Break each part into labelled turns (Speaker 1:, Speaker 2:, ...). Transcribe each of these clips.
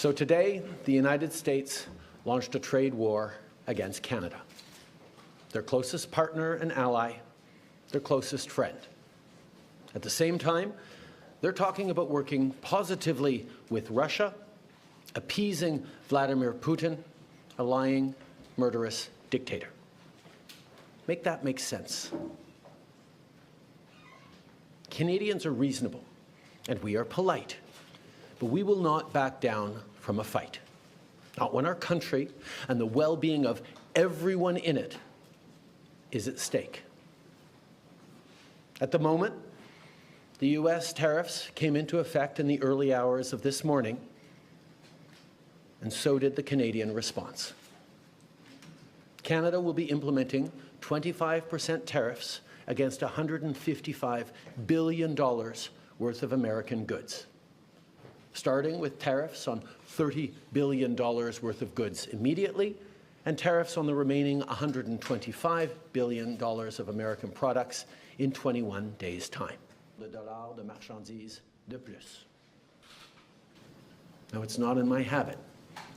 Speaker 1: So today, the United States launched a trade war against Canada, their closest partner and ally, their closest friend. At the same time, they're talking about working positively with Russia, appeasing Vladimir Putin, a lying, murderous dictator. Make that make sense. Canadians are reasonable, and we are polite, but we will not back down from a fight. Not when our country and the well-being of everyone in it is at stake. At the moment, the U.S. tariffs came into effect in the early hours of this morning, and so did the Canadian response. Canada will be implementing 25% tariffs against $155 billion worth of American goods, starting with tariffs on $30 billion worth of goods immediately, and tariffs on the remaining $125 billion of American products in 21 days' time. Le dollar de marchandises de plus. Now, it's not in my habit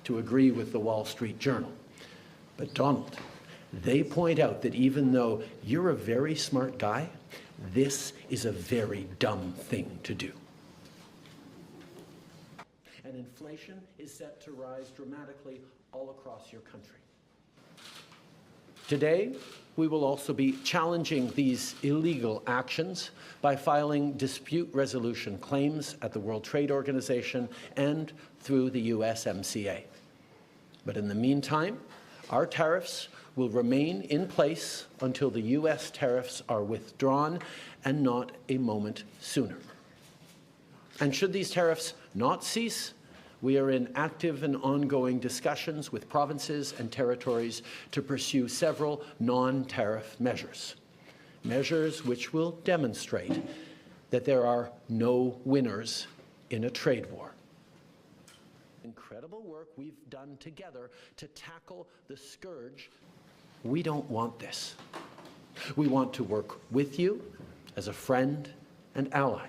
Speaker 1: to agree with the Wall Street Journal, but Donald, they point out that even though you're a very smart guy, this is a very dumb thing to do. And inflation is set to rise dramatically all across your country. Today, we will also be challenging these illegal actions by filing dispute resolution claims at the World Trade Organization and through the USMCA. But in the meantime, our tariffs will remain in place until the U.S. tariffs are withdrawn, and not a moment sooner. And should these tariffs not cease, we are in active and ongoing discussions with provinces and territories to pursue several non-tariff measures, measures which will demonstrate that there are no winners in a trade war. Incredible work we've done together to tackle the scourge. We don't want this. We want to work with you as a friend and ally.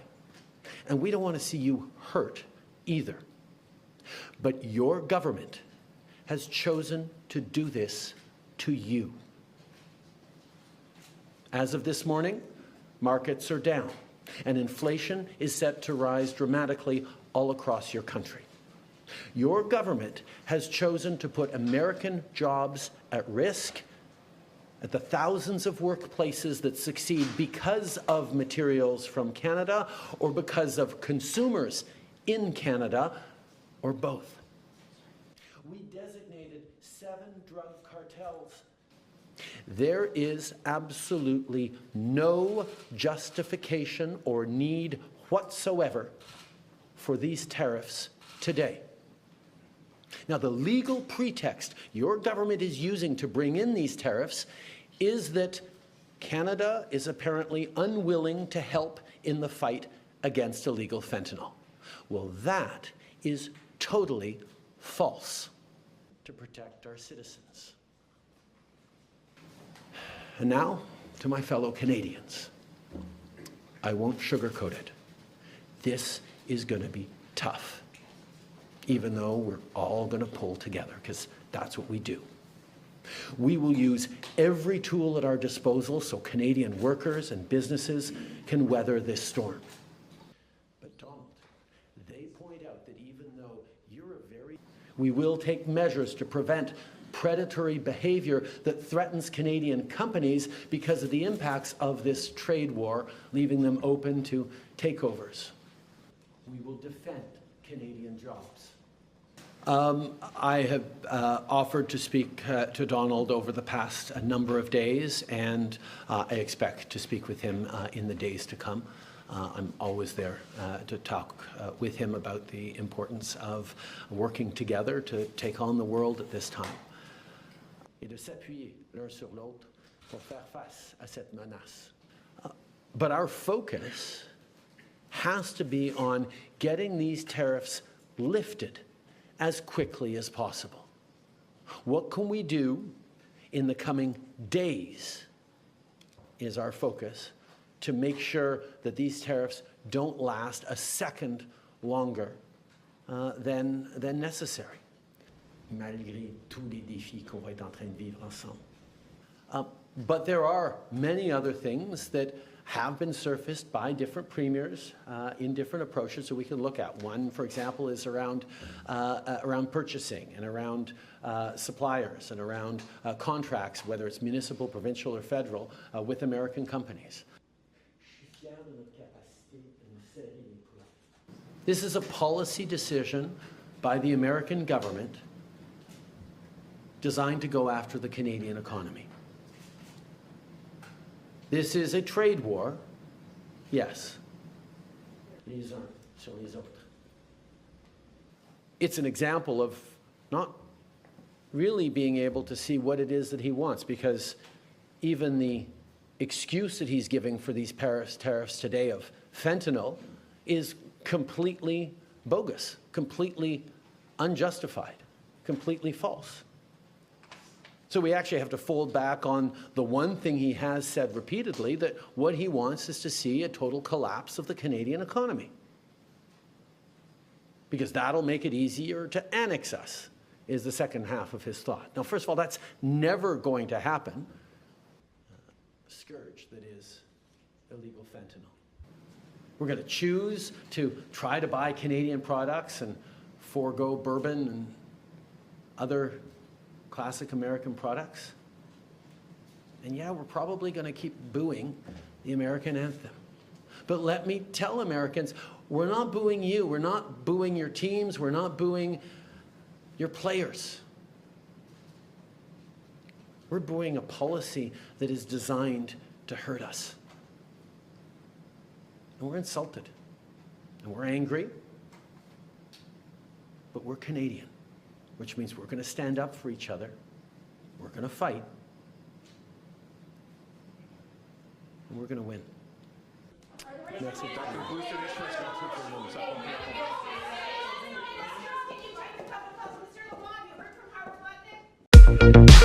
Speaker 1: And we don't want to see you hurt either. But your government has chosen to do this to you. As of this morning, markets are down, and inflation is set to rise dramatically all across your country. Your government has chosen to put American jobs at risk, at the thousands of workplaces that succeed because of materials from Canada or because of consumers in Canada, or both. We designated 7 drug cartels. There is absolutely no justification or need whatsoever for these tariffs today. Now, the legal pretext your government is using to bring in these tariffs is that Canada is apparently unwilling to help in the fight against illegal fentanyl. Well, that is totally false. To protect our citizens. And now, to my fellow Canadians. I won't sugarcoat it. This is going to be tough, even though we're all going to pull together, because that's what we do. We will use every tool at our disposal so Canadian workers and businesses can weather this storm. But Donald, they point out that even though we will take measures to prevent predatory behavior that threatens Canadian companies because of the impacts of this trade war, leaving them open to takeovers. We will defend Canadian jobs. I have offered to speak to Donald over the past number of days, and I expect to speak with him in the days to come. I'm always there to talk with him about the importance of working together to take on the world at this time. Et de s'appuyer l'un sur l'autre pour faire face à cette menace. But our focus has to be on getting these tariffs lifted as quickly as possible. What can we do in the coming days is our focus to make sure that these tariffs don't last a second longer than necessary, malgré tous les défis qu'on va être en train de vivre ensemble. But there are many other things that have been surfaced by different premiers in different approaches that we can look at. One, for example, is around purchasing and around suppliers and around contracts, whether it's municipal, provincial, or federal, with American companies. This is a policy decision by the American government designed to go after the Canadian economy. This is a trade war, yes. It's an example of not really being able to see what it is that he wants, because even the excuse that he's giving for these Paris tariffs today of fentanyl is completely bogus, completely unjustified, completely false. So we actually have to fold back on the one thing he has said repeatedly, that what he wants is to see a total collapse of the Canadian economy, because that'll make it easier to annex us, is the second half of his thought. Now, first of all, that's never going to happen. Scourge that is illegal fentanyl. We're going to choose to try to buy Canadian products and forego bourbon and other classic American products. And yeah, we're probably going to keep booing the American anthem. But let me tell Americans, we're not booing you. We're not booing your teams. We're not booing your players. We're booing a policy that is designed to hurt us. And we're insulted. And we're angry. But we're Canadian, which means we're going to stand up for each other. We're going to fight. And we're going to win. Merci.
Speaker 2: Monsieur Lemond, you heard from Howard Lutnick?